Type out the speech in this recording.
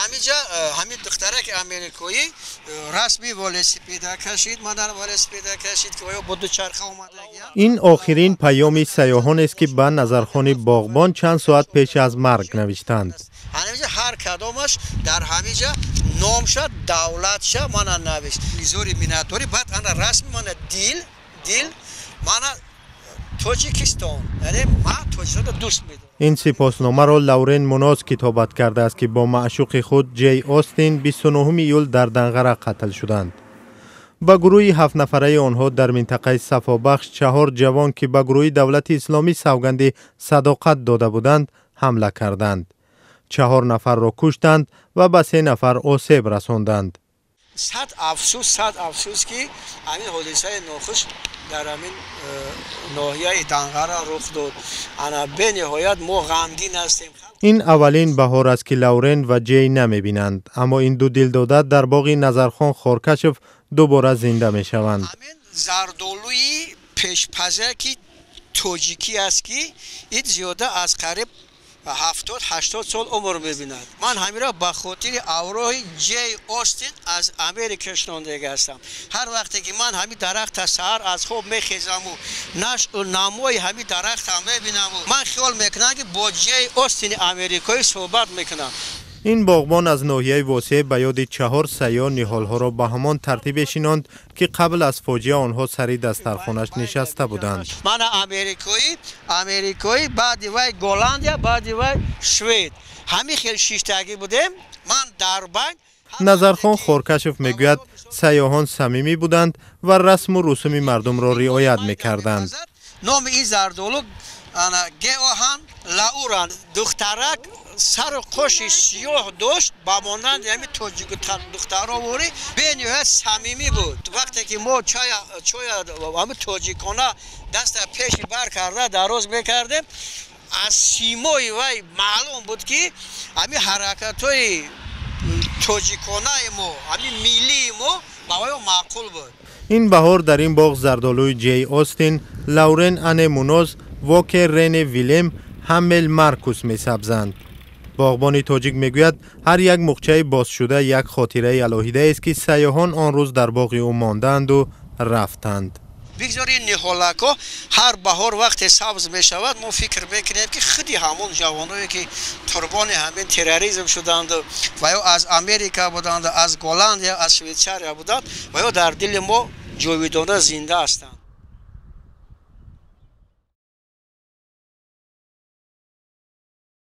همینجا همین دخترک امریکایی رسمی ولسپید کشید منال ولسپید کشید که با دو چرخه اومده. این آخرین پیام سیاحان است که به نظرخوان باغبان چند ساعت پیش از مرگ نوشتند. همینجا هر کدامش در همینجا نام شد دولت شد من نوشت میزوری میناتوری بعد انا رسمی من دیل من تاجیکستان یعنی من تاجیکستان دوست میدارم. این سپاسنامه را لورن مناز کتابت کرده است که با معشوق خود جی آستین 29 ایول در دنقره قتل شدند. با گروه 7 نفره آنها در منطقه صفابخش 4 جوان که به گروه دولت اسلامی سوگند صداقت داده بودند حمله کردند. 4 نفر را کشتند و به 3 نفر آسیب رساندند. صد افسوس که همین حادثه ناخوش در همین ناحیه دنقره رخ داد. انا به نهایت ما غمگین هستیم. این اولین بهار است که لورن و جی نمیبینند، اما این دو دلداده در باغ نظرخان خورکشف دوباره زنده می شوند. همین زردالوی پیشپزکی توجیکی است که این زیاده از قریب 70-80 سال عمر می‌بیند. من همین را به خاطر اوراق جی آستین از امریکا شنونده هستم. هر وقتی که من همین درخت سحر از خواب میخیزم و نشء و نمای همین درخت هم میبینم و من خیال میکنم که با جی آستین امریکایی صحبت میکنم. این باغبان از ناحیه واسع به یاد 4 سیاه نهالها را به همان ترتیب شناند که قبل از فاجعه آنها سر دسترخوانش نشسته بودند. من امریکایی بعد وای گلندیا بعد وای سوئد همین خیلی شیشتگی بودیم. من در بین نظرخان خورکشف میگوید سیاحان صمیمی بودند و رسم و رسوم مردم را رعایت میکردند. نام این زردالو گیاهان لاوران دخترک سر و قوش سیاه داشت با مانند همین تاجیک دخترها وری به نهایت صمیمی بود. وقتی که ما چای همین تاجیکانه دست پیش بر کرده دراز میکردیم از سیمای وای معلوم بود که همین حرکت‌های تاجیکانه ما همین میلی ما باید معقول بود. این بهار در این باغ زردالوی جی آستین، لورن ان مناز، واکر رن ویلم، همل مارکوس می سبزند. باغبان تاجیک میگوید هر یک مخچه باز شده یک خاطره الهیده است که سیاحان آن روز در باغ او ماندند و رفتند. بگذارید نهالک‌ها هر بهار وقت سبز می شود ما فکر میکنیم که خودی همون جوانایی که قربان همین تروریسم شدند و یا از امریکا بودند از گلند یا از شویچریا بودند و یا در دل ما جاودانه زنده هستند.